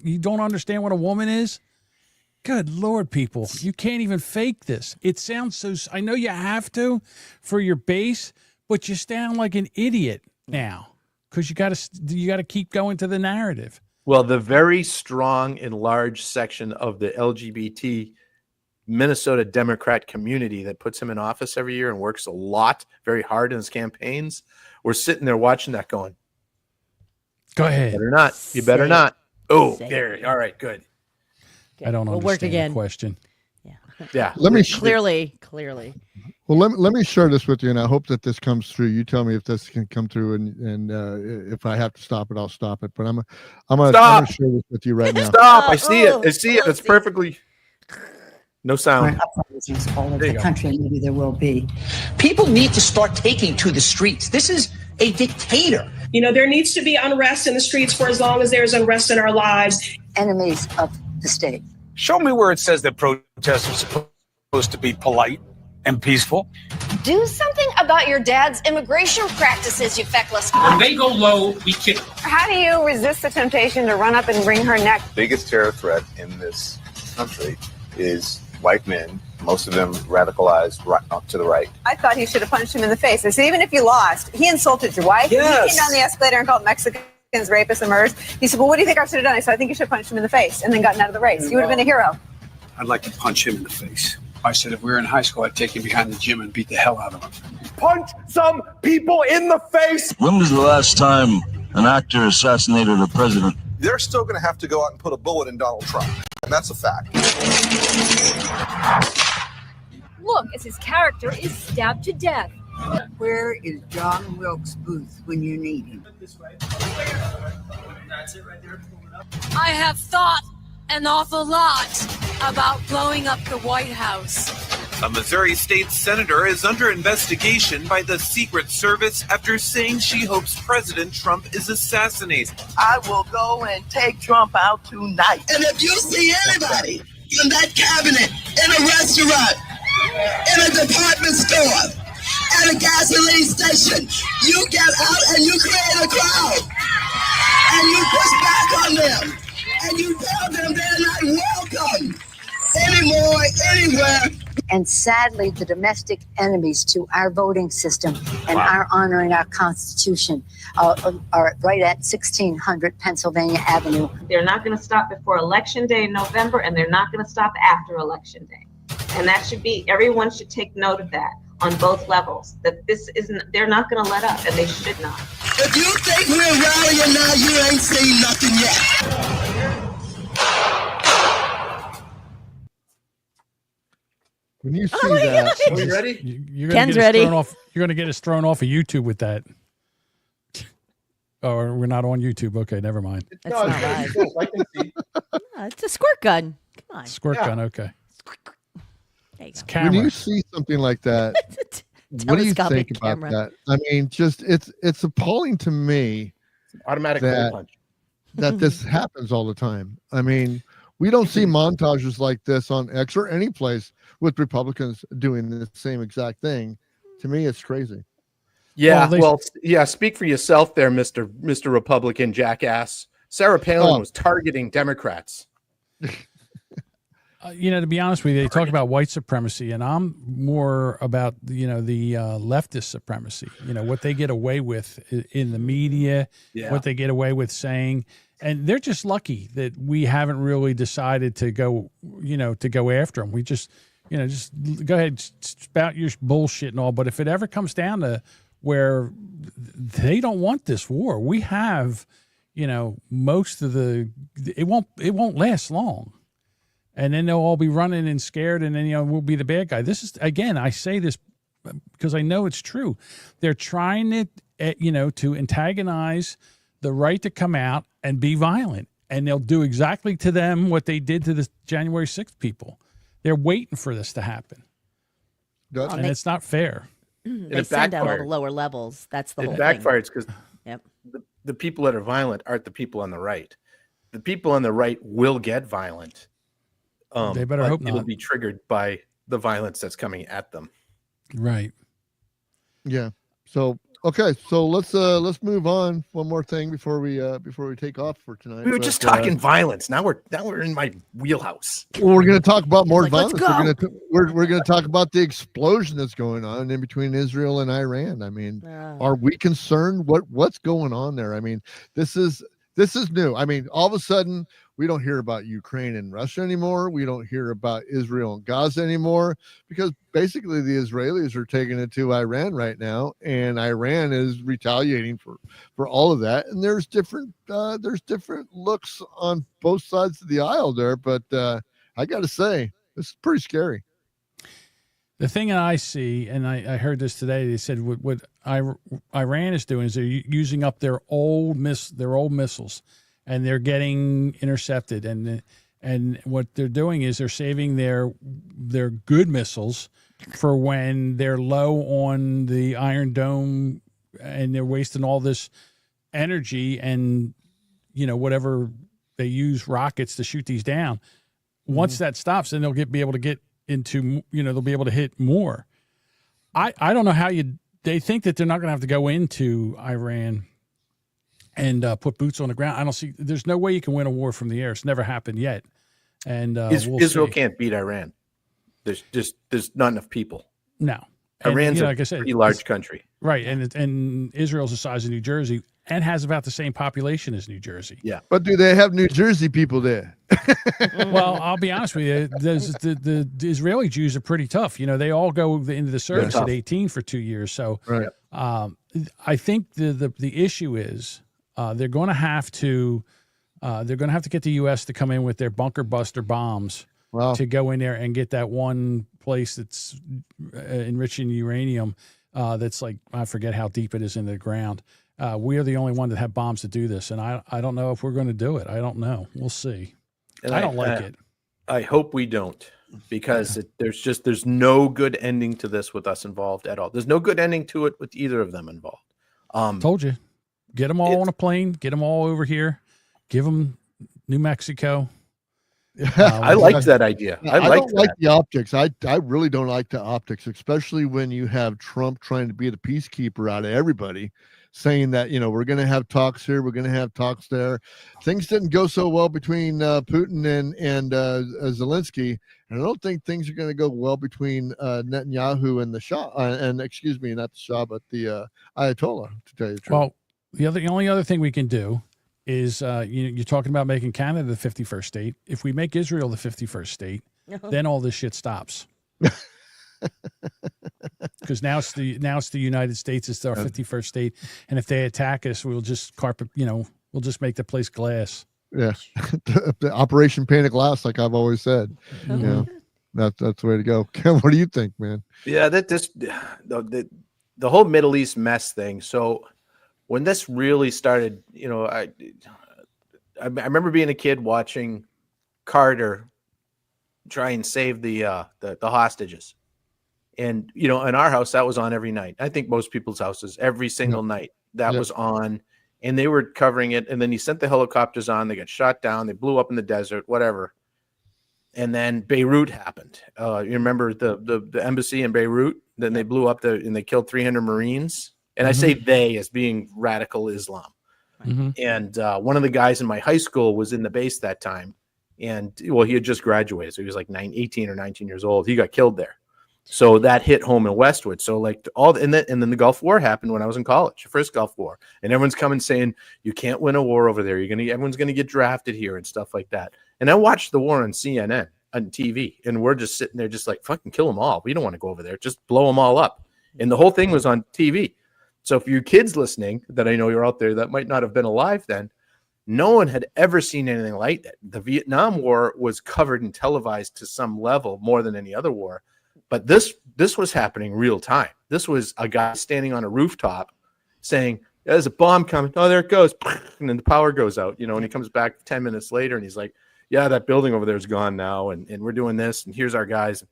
you don't understand what a woman is? Good Lord, people, you can't even fake this. It sounds so, I know you have to for your base, but you sound like an idiot now because you got to keep going to the narrative. Well, the very strong and large section of the LGBT Minnesota Democrat community that puts him in office every year and works a lot, very hard in his campaigns, we're sitting there watching that going, go ahead. You better not. Oh, there. All right, good. I don't understand the question. Yeah. Clearly. Well, let me share this with you, and I hope that this comes through. You tell me if this can come through, and if I have to stop it, I'll stop it. But I'm gonna share this with you right now. Stop! I see it. It's perfectly. No sound. All over the country, maybe there will be. People need to start taking to the streets. This is a dictator. There needs to be unrest in the streets for as long as there's unrest in our lives. Enemies of the state. Show me where it says that protests are supposed to be polite and peaceful. Do something about your dad's immigration practices, you feckless. When they go low, we kick them. How do you resist the temptation to run up and wring her neck? The biggest terror threat in this country is white men, most of them radicalized right up to the right. I thought he should have punched him in the face. I said, even if you lost, he insulted your wife. Yes. He came down the escalator and called Mexicans rapists and murderers. He said, well, what do you think I should have done? I said, I think you should have punched him in the face and then gotten out of the race. You would have been a hero. I'd like to punch him in the face. I said, if we were in high school, I'd take him behind the gym and beat the hell out of him. Punch some people in the face. When was the last time an actor assassinated a president? They're still going to have to go out and put a bullet in Donald Trump. And that's a fact. Look, as his character is stabbed to death. Where is John Wilkes Booth when you need him? I have thought an awful lot about blowing up the White House. A Missouri state senator is under investigation by the Secret Service after saying she hopes President Trump is assassinated. I will go and take Trump out tonight. And if you see anybody in that cabinet, in a restaurant, in a department store, at a gasoline station. You get out and you create a crowd. And you push back on them. And you tell them they're not welcome anymore, anywhere. And sadly, the domestic enemies to our voting system and our honoring our Constitution are right at 1600 Pennsylvania Avenue. They're not going to stop before Election Day in November, and they're not going to stop after Election Day. And that should be, everyone should take note of that on both levels, that this isn't, they're not going to let up, and they should not. If you think we're rallying now, you ain't seen nothing yet. When you see that, are we ready? You're gonna Ken's get us ready. thrown off. You're going to get us thrown off of YouTube with that. Oh, we're not on YouTube. Okay, never mind. That's not live. I can see. Yeah, it's a squirt gun. Come on. Squirt gun. Okay. There you go. Camera. when you see something like that, what do you Telescopic think about camera. that? I mean, just it's appalling to me Automatic that- hole punch. that this happens all the time. I mean, we don't see montages like this on X or any place with Republicans doing the same exact thing. To me, it's crazy. Yeah, Well, yeah. Speak for yourself, there, Mister Republican jackass. Sarah Palin Oh. was targeting Democrats. To be honest with you, they talk about white supremacy, and I'm more about the leftist supremacy. What they get away with in the media, what they get away with saying, and they're just lucky that we haven't really decided to go after them. We just go ahead, spout your bullshit and all. But if it ever comes down to where they don't want this war, we have, most of it won't last long. And then they'll all be running and scared, and then we'll be the bad guy. This is, again, I say this because I know it's true. They're trying to antagonize the right to come out and be violent, and they'll do exactly to them what they did to the January 6th people. They're waiting for this to happen, and it's not fair. They send out all the lower levels. That's the whole thing. It backfires because Yep. the people that are violent aren't the people on the right. The people on the right will get violent. They better but hope it'll not. be triggered by the violence that's coming at them. Right. Yeah. So okay, so let's move on. One more thing before we take off for tonight. We were just talking violence. Now we're in my wheelhouse. Well, we're going to talk about more Like, let's violence. go. We're going to talk about the explosion that's going on in between Israel and Iran. I mean, are we concerned? What's going on there? I mean, this is new. I mean, all of a sudden we don't hear about Ukraine and Russia anymore. We don't hear about Israel and Gaza anymore because basically the Israelis are taking it to Iran right now, and Iran is retaliating for all of that. And there's different looks on both sides of the aisle there, but I got to say, this is pretty scary. The thing that I see, and I heard this today, they said what Iran is doing is they're using up their old missiles, and they're getting intercepted. And what they're doing is they're saving their good missiles for when they're low on the Iron Dome, and they're wasting all this energy and whatever they use rockets to shoot these down. Once that stops, then they'll be able to get into, they'll be able to hit more. I don't know how they think that they're not going to have to go into Iran and put boots on the ground. I don't see, there's no way you can win a war from the air. It's never happened yet. And Israel can't beat Iran. There's not enough people. No. Iran's like I said, pretty large country. Right. And Israel's the size of New Jersey and has about the same population as New Jersey. Yeah. But do they have New Jersey people there? Well, I'll be honest with you. The Israeli Jews are pretty tough. They all go into the service at 18 for 2 years. So right. I think the issue is they're going to have to get the U.S. to come in with their bunker buster bombs to go in there and get that one place that's enriching uranium. That's like, I forget how deep it is in the ground. We are the only one that have bombs to do this, and I don't know if we're going to do it. I don't know. We'll see. And I don't like it. I hope we don't, because there's no good ending to this with us involved at all. There's no good ending to it with either of them involved. Told you, get them all on a plane, get them all over here, give them New Mexico. I liked that idea. I don't like the optics. I really don't like the optics, especially when you have Trump trying to be the peacekeeper out of everybody, saying that, we're going to have talks here, we're going to have talks there. Things didn't go so well between Putin and Zelensky, and I don't think things are going to go well between Netanyahu and the Shah, and excuse me, not the Shah, but the Ayatollah, to tell you the truth. Well, the only other thing we can do is you're talking about making Canada the 51st state. If we make Israel the 51st state, then all this shit stops. Because now it's the United States. It's our 51st state, and if they attack us, we'll just we'll just make the place glass. Yeah, the Operation Pane of Glass, like I've always said. That's the way to go. Ken, what do you think, man? Yeah, the whole Middle East mess thing. So when this really started, I remember being a kid watching Carter try and save the hostages. And, in our house, that was on every night. I think most people's houses, every single night that was on, and they were covering it. And then he sent the helicopters on, they got shot down, they blew up in the desert, whatever. And then Beirut happened. You remember the embassy in Beirut? Then they blew up and they killed 300 Marines. And I say they as being radical Islam. And one of the guys in my high school was in the base that time. And, he had just graduated. So he was like 18 or 19 years old. He got killed there. So that hit home in Westwood. So and then the Gulf War happened when I was in college, the first Gulf War. And everyone's coming saying, you can't win a war over there. Everyone's going to get drafted here and stuff like that. And I watched the war on CNN, on TV. And we're just sitting there just like, fucking kill them all. We don't want to go over there. Just blow them all up. And the whole thing was on TV. So for you kids listening that I know you're out there that might not have been alive then, no one had ever seen anything like that. The Vietnam War was covered and televised to some level more than any other war. But this was happening real time. This was a guy standing on a rooftop saying, there's a bomb coming. Oh, there it goes. And then the power goes out, and he comes back 10 minutes later and he's like, yeah, that building over there is gone now. And we're doing this. And here's our guys.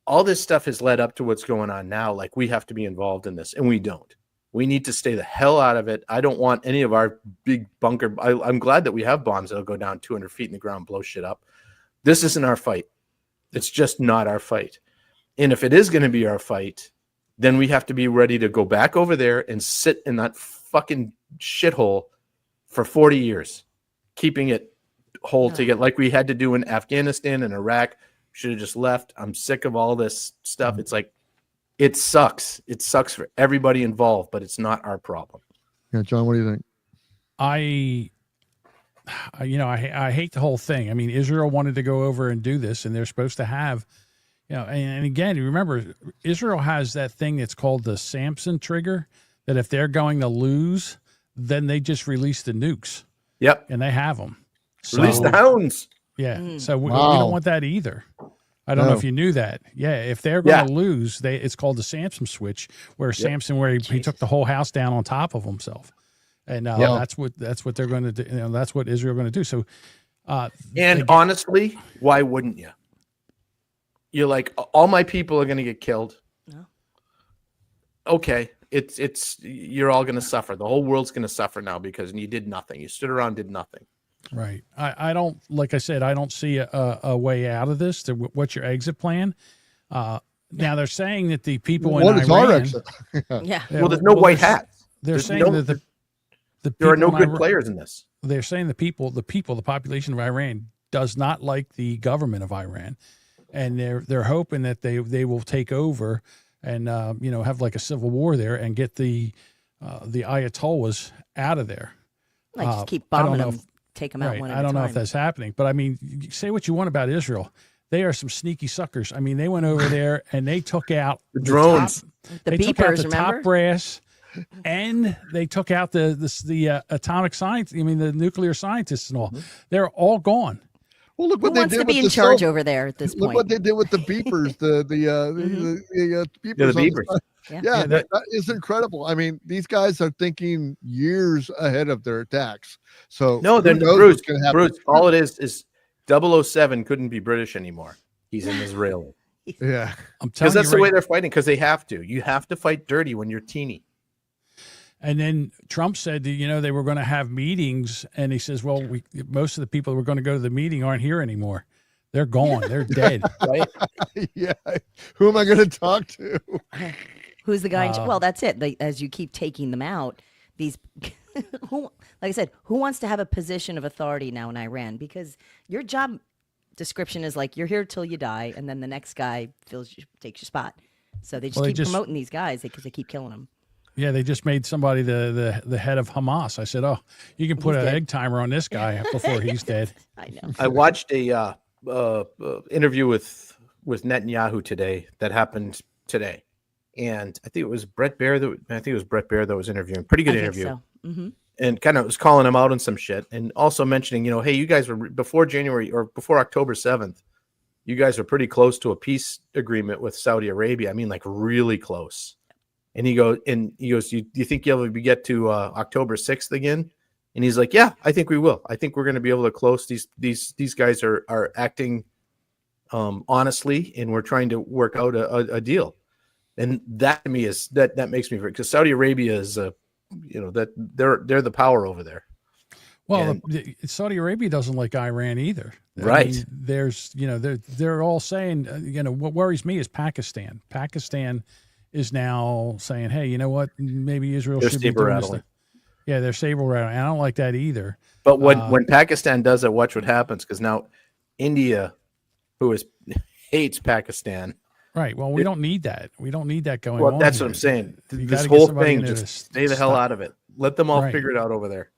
All this stuff has led up to what's going on now. Like, we have to be involved in this, and we don't. We need to stay the hell out of it. I don't want any of our big bunker. I'm glad that we have bombs that'll go down 200 feet in the ground, blow shit up. This isn't our fight. It's just not our fight. And if it is going to be our fight, then we have to be ready to go back over there and sit in that fucking shithole for 40 years, keeping it whole together like we had to do in Afghanistan and Iraq. Should have just left. I'm sick of all this stuff. It's like, it sucks. It sucks for everybody involved, but it's not our problem. Yeah, John, what do you think? I hate the whole thing. I mean, Israel wanted to go over and do this, and they're supposed to have, and again, you remember, Israel has that thing that's called the Samson trigger, that if they're going to lose, then they just release the nukes. Yep. And they have them. Release the hounds. Yeah. So we don't want that either. I don't know if you knew that. Yeah. If they're going to lose, it's called the Samson switch, where Samson, where he took the whole house down on top of himself. And that's what they're going to do. That's what Israel going to do. So, honestly, why wouldn't you? You're like, all my people are going to get killed. No. Okay, you're all going to suffer. The whole world's going to suffer now because you did nothing. You stood around, did nothing. Right. I don't, like I said, I don't see a way out of this. What's your exit plan? Now they're saying that the people in Iran. What is our exit? Well, there's no white hats. They're saying that there are no good players in this. They're saying the population of Iran does not like the government of Iran, and they're hoping that they will take over and have like a civil war there and get the Ayatollahs out of there. Like just keep bombing them, take them out one at a time. I don't know if that's happening, but I mean, say what you want about Israel. They are some sneaky suckers. I mean, they went over there and they took out the drones, the beepers, remember? Top brass. And they took out the atomic science. I mean, the nuclear scientists and all. They're all gone. Well, look what Who they wants did to be with in charge over there at this point? Look what they did with the beepers. The beepers. The beepers. Yeah, that is incredible. I mean, these guys are thinking years ahead of their attacks. So no, then Bruce. All it is 007 couldn't be British anymore. He's an Israeli. Yeah, because that's the way they're fighting. Because they have to. You have to fight dirty when you're teeny. And then Trump said that, they were going to have meetings, and he says, well, most of the people who were going to go to the meeting aren't here anymore. They're gone. They're dead. Right? Yeah. Who am I going to talk to? Who's the guy? Well, that's it. As you keep taking them out, these, like I said, who wants to have a position of authority now in Iran? Because your job description is like, you're here till you die, and then the next guy takes your spot. So they just keep promoting these guys because they keep killing them. Yeah, they just made somebody the head of Hamas. I said, oh, you can put an egg timer on this guy before he's dead. I know. I watched a interview with Netanyahu today that happened today, and I think it was Brett Baer that was interviewing. Pretty good interview. So. Mm-hmm. And kind of was calling him out on some shit, and also mentioning, hey, you guys were before October 7th, you guys are pretty close to a peace agreement with Saudi Arabia. I mean, like really close. And he goes, do you think you'll ever get to October 6th again? And he's like, yeah, I think we will. I think we're going to be able to close. These guys are acting honestly, and we're trying to work out a deal. And that to me is that makes me, because Saudi Arabia is that they're the power over there. Well, Saudi Arabia doesn't like Iran either. Right. I mean, there's, they're all saying, what worries me is Pakistan. Pakistan is now saying, hey, you know what? Maybe Israel should be doing this. Yeah, they're saber rattling. I don't like that either. But when Pakistan does it, watch what happens, because now India, who hates Pakistan. Right. Well, we don't need that. We don't need that going on. Well, that's what I'm saying. This whole thing, just stay the hell out of it. Let them all figure it out over there.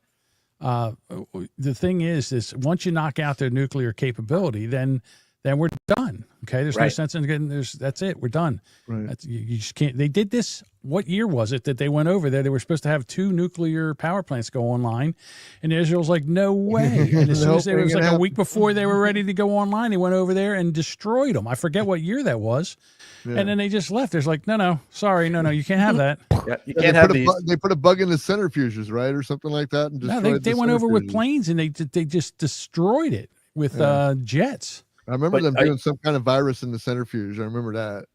The thing is once you knock out their nuclear capability, then we're done. Okay, there's no sense in getting. That's it. We're done. Right. You just can't. They did this. What year was it that they went over there? They were supposed to have 2 nuclear power plants go online, and Israel's like, no way. And as soon as it was like a week before they were ready to go online, they went over there and destroyed them. I forget what year that was, and then they just left. There's like, no, sorry, no, you can't have that. Yeah, you can't have these. They put a bug in the centrifuges, right, or something like that, and destroyed they went over with planes and they just destroyed it with jets. I remember them doing some kind of virus in the centrifuge. I remember that.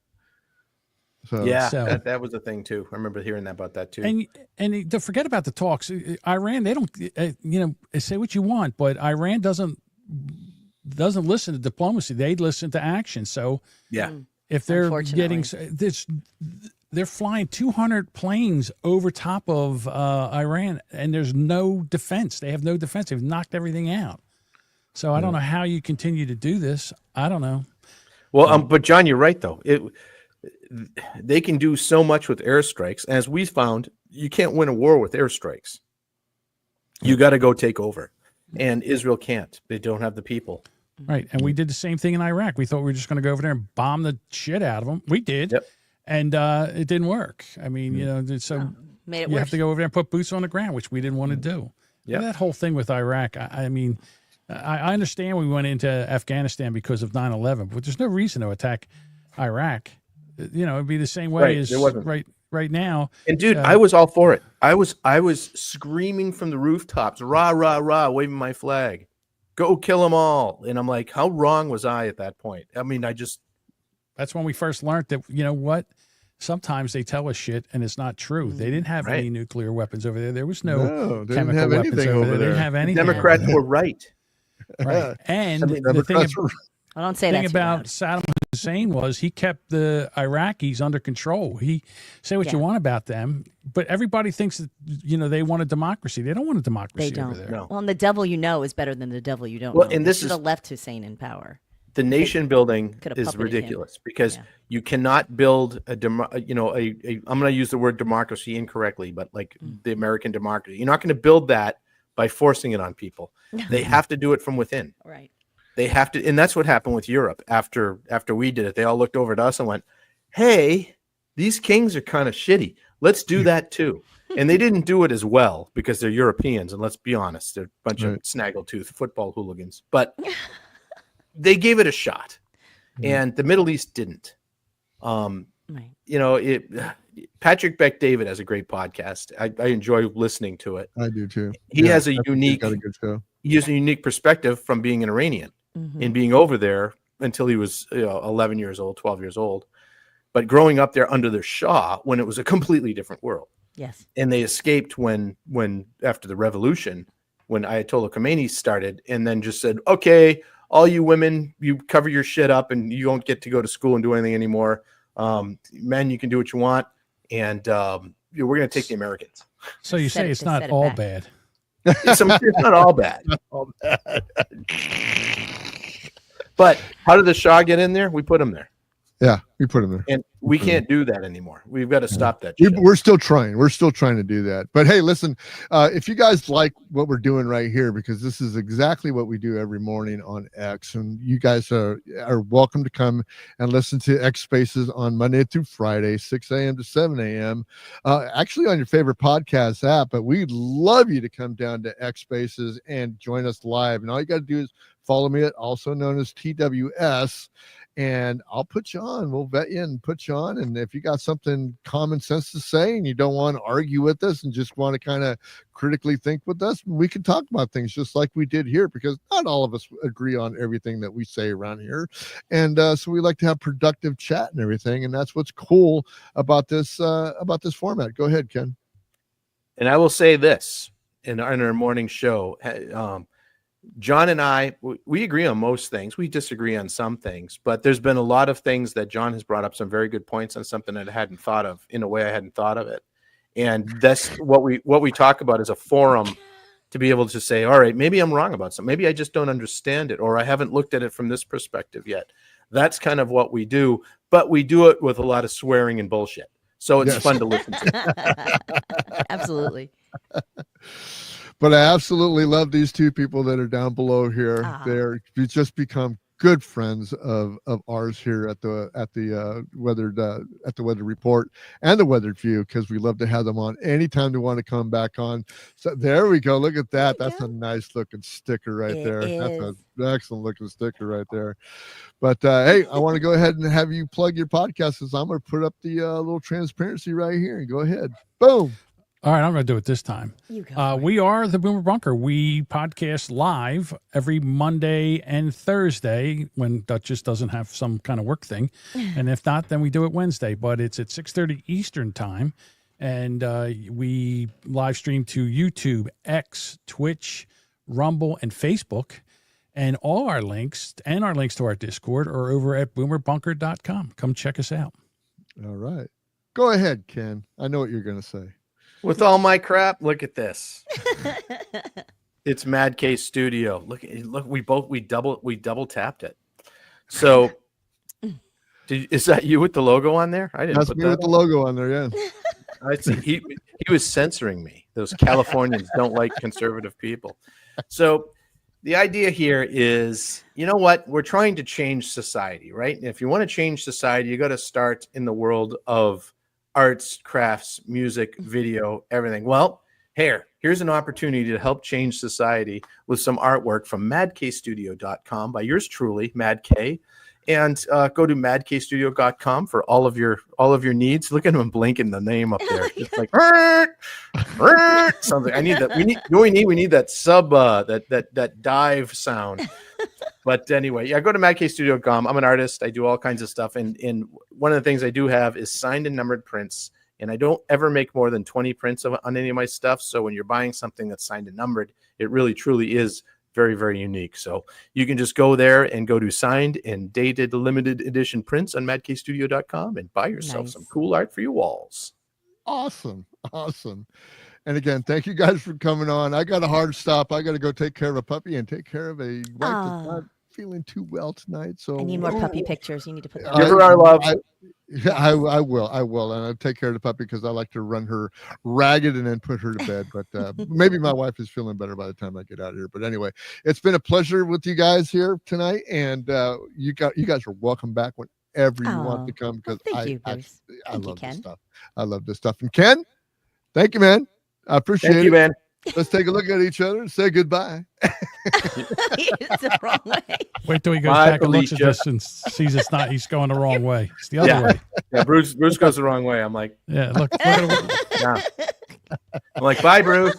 So that was a thing too. I remember hearing about that too. And don't forget about the talks. Iran, they don't, say what you want, but Iran doesn't listen to diplomacy. They listen to action. So if they're getting this, they're flying 200 planes over top of Iran, and there's no defense. They have no defense. They've knocked everything out. So I don't know how you continue to do this. I don't know. Well, but John, you're right though. They can do so much with airstrikes. As we found, you can't win a war with airstrikes. You got to go take over, and Israel can't. They don't have the people. Right, and we did the same thing in Iraq. We thought we were just going to go over there and bomb the shit out of them. We did, and it didn't work. I mean, so made it you worse. have to go over there and put boots on the ground, which we didn't want to do. Yeah, that whole thing with Iraq. I mean. I understand we went into Afghanistan because of 9/11, but there's no reason to attack Iraq. It'd be the same way as right now. And dude, I was all for it. I was screaming from the rooftops, rah, rah, rah, waving my flag. Go kill them all. And I'm like, how wrong was I at that point? I mean, that's when we first learned that, sometimes they tell us shit and it's not true. They didn't have any nuclear weapons over there. There was no chemical weapons over there. They didn't have anything. Democrats were right. Right. And the thing about Saddam Hussein was he kept the Iraqis under control. He say what you want about them, but everybody thinks that they want a democracy. They don't want a democracy over there. No. Well, and the devil you know is better than the devil you don't know. And this should have left Hussein in power. The nation building is ridiculous because you cannot build I'm going to use the word democracy incorrectly, but like the American democracy. You're not going to build that by forcing it on people. They have to do it from within. Right. They have to, and that's what happened with Europe after we did it. They all looked over at us and went, "Hey, these kings are kind of shitty. Let's do that too." And they didn't do it as well because they're Europeans, and let's be honest, they're a bunch of snaggletooth football hooligans. But they gave it a shot, and the Middle East didn't. Patrick Bet-David has a great podcast. I enjoy listening to it. I do too. He has a unique perspective from being an Iranian and being over there until he was 11 years old, 12 years old. But growing up there under the Shah when it was a completely different world. Yes. And they escaped when after the revolution, when Ayatollah Khomeini started, and then just said, okay, all you women, you cover your shit up and you don't get to go to school and do anything anymore. Men, you can do what you want. And we're going to take the Americans. So you say it's not all bad. It's not all bad. But how did the Shah get in there? We put him there. Yeah, we put him there. And we can't do that anymore. We've got to stop that. We're still trying. We're still trying to do that. But hey, listen, if you guys like what we're doing right here, because this is exactly what we do every morning on X, and you guys are welcome to come and listen to X Spaces on Monday through Friday, 6 a.m. to 7 a.m. Actually on your favorite podcast app, but we'd love you to come down to X Spaces and join us live. And all you got to do is follow me at also known as TWS. And I'll put you on. We'll vet you and put you on. And if you got something common sense to say and you don't want to argue with us and just want to kind of critically think with us, we can talk about things just like we did here, because not all of us agree on everything that we say around here. And so we like to have productive chat and everything. And that's what's cool about this format. Go ahead, Ken. And I will say this in our morning show. John and I, we agree on most things. We disagree on some things, but there's been a lot of things that John has brought up some very good points on something that I hadn't thought of in a way I hadn't thought of it. And that's what we talk about is a forum to be able to say, all right, maybe I'm wrong about something. Maybe I just don't understand it, or I haven't looked at it from this perspective yet. That's kind of what we do, but we do it with a lot of swearing and bullshit. So it's fun to listen to. Absolutely. But I absolutely love these two people that are down below here. They're just become good friends of ours here at the Weathered Report and the Weathered View, because we love to have them on anytime they want to come back on. So there we go. Look at that. That's a nice looking sticker right there. That's an excellent looking sticker right there. But hey, I want to go ahead and have you plug your podcast. So I'm going to put up the little transparency right here and go ahead. Boom. All right, I'm going to do it this time. We are the Boomer Bunker. We podcast live every Monday and Thursday when Duchess doesn't have some kind of work thing. And if not, then we do it Wednesday. But it's at 6:30 Eastern time. And we live stream to YouTube, X, Twitch, Rumble, and Facebook. And all our links and our links to our Discord are over at boomerbunker.com. Come check us out. All right. Go ahead, Ken. I know what you're going to say. With all my crap, look at this. It's Mad Case Studio. Look, we double tapped it. So, is that you with the logo on there? I didn't. That's put me that with the logo on there. Yeah. I see. He was censoring me. Those Californians don't like conservative people. So, the idea here is, you know what? We're trying to change society, right? And if you want to change society, you got to start in the world of arts, crafts, music, video, everything. Well, here's an opportunity to help change society with some artwork from madkstudio.com by yours truly, Mad K. And go to madkstudio.com for all of your needs. Look at him blinking the name up there. It's like something. I need that. We need that sub that dive sound. But anyway, yeah, go to madkstudio.com. I'm an artist. I do all kinds of stuff. And one of the things I do have is signed and numbered prints. And I don't ever make more than 20 prints on any of my stuff. So when you're buying something that's signed and numbered, it really, truly is very, very unique. So you can just go there and go to signed and dated limited edition prints on madkstudio.com and buy yourself some cool art for your walls. Awesome. And again, thank you guys for coming on. I got a hard stop. I got to go take care of a puppy and take care of a wife that's not feeling too well tonight. So I need more puppy pictures. You need to put them. Give her our love. I will. And I'll take care of the puppy because I like to run her ragged and then put her to bed. But maybe my wife is feeling better by the time I get out of here. But anyway, it's been a pleasure with you guys here tonight. And you guys are welcome back whenever you want to come, because I love this stuff. I love this stuff. And Ken, thank you, man. I appreciate it. Thank you, man. Let's take a look at each other and say goodbye. It's the wrong way. Wait till he goes back and looks at this and sees it's not. He's going the wrong way. It's the other way. Yeah, Bruce goes the wrong way. I'm like, yeah, look at yeah. I'm like, bye, Bruce.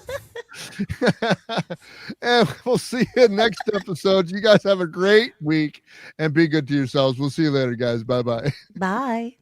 And we'll see you next episode. You guys have a great week and be good to yourselves. We'll see you later, guys. Bye-bye. Bye.